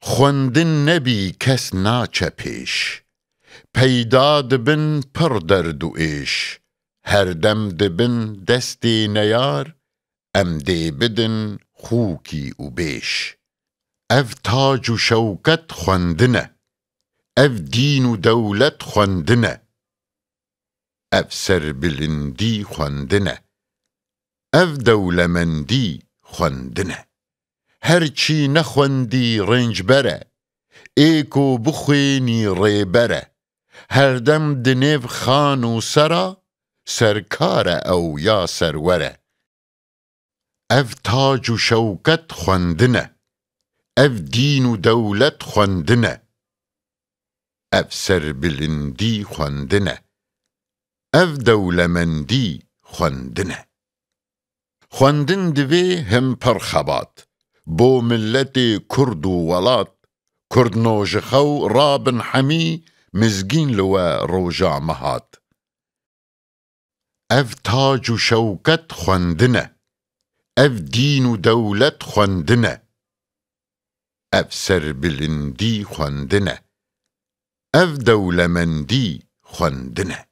خوندن نبی کس ناچه پیش، پیدا دبن پر درد و ایش، هر دم دبن دستی نیار، ام دی بدن خوکی و بیش. اف تاج و شوکت خوندنه، اف دین و دولت خوندنه، اف سربلندی خوندنه، اف دولمندی خوندنه. هرچی نخوندی رنج بره، ایکو بخوینی ری بره، هر دم دنیو خان و سرا، سرکاره او یا سروره. اف تاج و شوکت خوندنه، اف دین و دولت خوندنه، اف سربلندی خوندنه، اف دولمندی خوندنه. خوندن دوی هم پر خبات، بو ملت کرد و ولات، کرد نوجخو رابن حمی، مزگین لوا روجا مهات. اف تاج و شوکت خوندنه، اف دین و دولت خوندنه، اف سربلندی خوندنه، اف دولمندی خوندنه.